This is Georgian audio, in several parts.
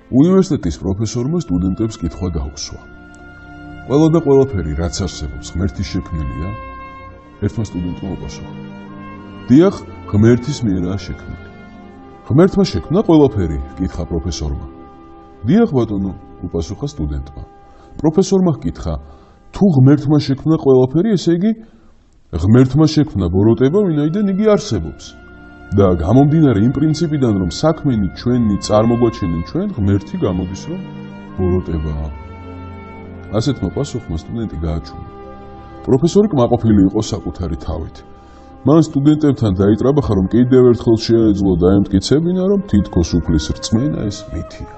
უნივერსიტეტის პროფესორმა სტუდენტებს კითხვა გაუსვა. ყველა და ყველაფერი, რაც არსებობს, ღმერთის შექმნილია? ერთმა სტუდენტმა უპასუხა. დიახ, ღმერთის მიერაა შექმნილი. ღმერთმა შექმნა ყველაფერი, კითხა პროფესორმა. დიახ, ბატონო, უპასუხა სტუდენტმა. პროფესორმა ჰკითხა, თუ ღმერთმა შექმნა ყველაფერი, ესე იგი ღმერთმა შექმნა ბოროტება, ვინაიდან იგი არსებობს. და გამომდინარე იმ პრინციპიდან, რომ საქმენი ჩვენი წარმოგვაჩენენ ჩვენ, ღმერთი გამოდის, რომ ბოროტებაა. ასეთმა პასუხმა სტუდენტი გააჩვენა. პროფესორი კმაყოფილი იყო საკუთარი თავით. მან სტუდენტებთან დაიტრაბახა, რომ კიდევ ერთხელ შეეძლო დაემტკიცებინა, რომ თითქოს უფლის რწმენა ეს მითია.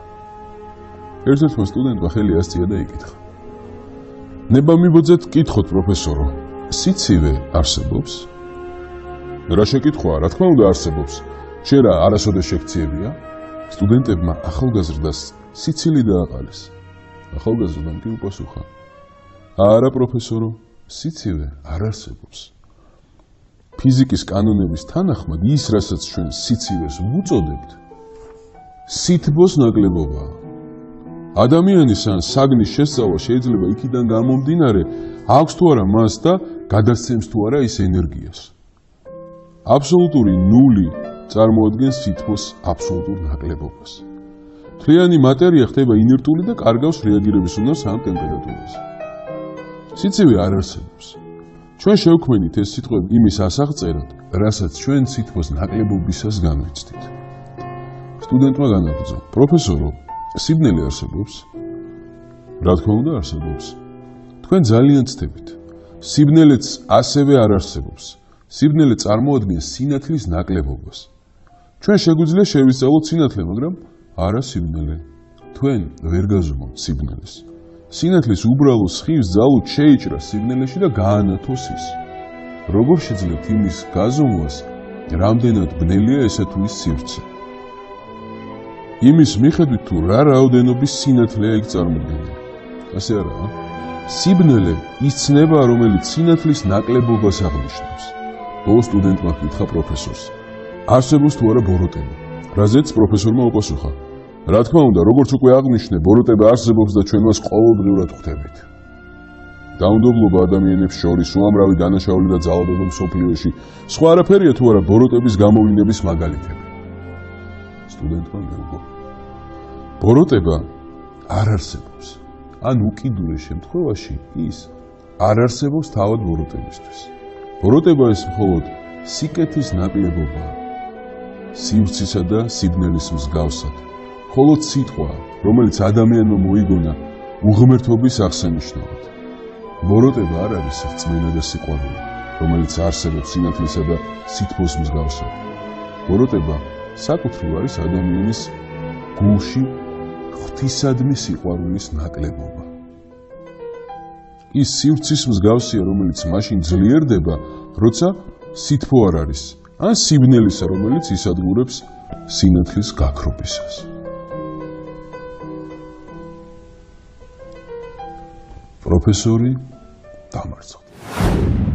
ერთ-ერთმა სტუდენტმა ხელი ასწია და იკითხა. ნება მიბოძეთ, კითხოთ პროფესორო, სიცივე არსებობს? რა შეკითხვაა, რა თქმა უნდა არსებობს. შენ რა არასოდეს შეგციებია? სტუდენტებმა ახალგაზრდას სიცილი დააყალეს. ახალგაზრდამ კი უპასუხა. არა პროფესორო, სიცივე არ არსებობს. ფიზიკის კანონების თანახმად ის, რასაც ჩვენ სიცივეს ვუწოდებთ, სითბოს ნაკლებობაა. ადამიანის ან საგნის შესწავლა შეიძლება იქიდან გამომდინარე, აქვს თუ არა მას და გადასცემს თუ არა ის ენერგიას. აბსოლუტური ნული წარმოადგენს სითბოს აბსოლუტურ ნაკლებობას. მთლიანი მატერია ხდება ინერტული და კარგავს რეაგირების უნარს ამ ტემპერატურაზე. სიცივე არ არსებობს. ჩვენ შევქმნით ეს სიტყვები იმის ასაღწერად, რასაც ჩვენ სითბოს ნაკლებობისას განვიცდით. სტუდენტმა განაგრძო, პროფესორო, სიბნელე არსებობს? რა თქმა უნდა არსებობს. თქვენ ძალიან ცდებით. სიბნელეც ასევე არ არსებობს. სიბნელე წარმოადგენს სინათლის ნაკლებობას. ჩვენ შეგვიძლია შევისწავლოთ სინათლე, მაგრამ არა სიბნელე. თქვენ ვერ გაზომავთ სიბნელეს. სინათლის უბრალო სხივს ძალუც შეიჭრა სიბნელეში და გაანათოს ის. როგორ შეძლებთ იმის გაზომვას, რამდენად ბნელია ესა თუ ის სივრცე? იმის მიხედვით თუ რა რაოდენობის სინათლეა იქ წარმოდგენილი. ასე არაა? სიბნელე ის ცნებაა, რომელიც სინათლის ნაკლებობას აღნიშნავს. ბოლოს სტუდენტმა ჰკითხა პროფესორს. არსებობს თუ არა ბოროტება? რაზეც პროფესორმა უპასუხა. რა თქმა უნდა, როგორც უკვე აღნიშნე, ბოროტება არსებობს და ჩვენ მას ყოველდღიურად ხვდებით. დაუნდობლობა ადამიანებს შორის, უამრავი დანაშაული და ძალადობა მსოფლიოში, სხვა არაფერია თუ არა ბოროტების გამოვლინების მაგალითები. სტუდენტმა მეუბნა. ბოროტება არ არსებობს. ან უკიდურეს შემთხვევაში ის არ არსებობს თავად ბოროტებისთვის. ბოროტება ეს მხოლოდ სიკეთის ნაკლებობაა. სივრცისა და სიბნელის მსგავსად. მხოლოდ სიტყვა, რომელიც ადამიანმა მოიგონა უღმერთობის აღსანიშნავად. ბოროტება არ არის რწმენა და სიყვარული, რომელიც არსებობს სინათლისა და სითბოს მსგავსად. ბოროტება საკუთრივ არის ადამიანის გულში ღვთისადმი სიყვარულის ნაკლებობა. ის სივრცის მსგავსია, რომელიც მაშინ ძლიერდება, როცა სითბო არ არის, ან სიბნელისა, რომელიც ისადგურებს სინათლის გაქრობისას. პროფესორი დამარცხდა.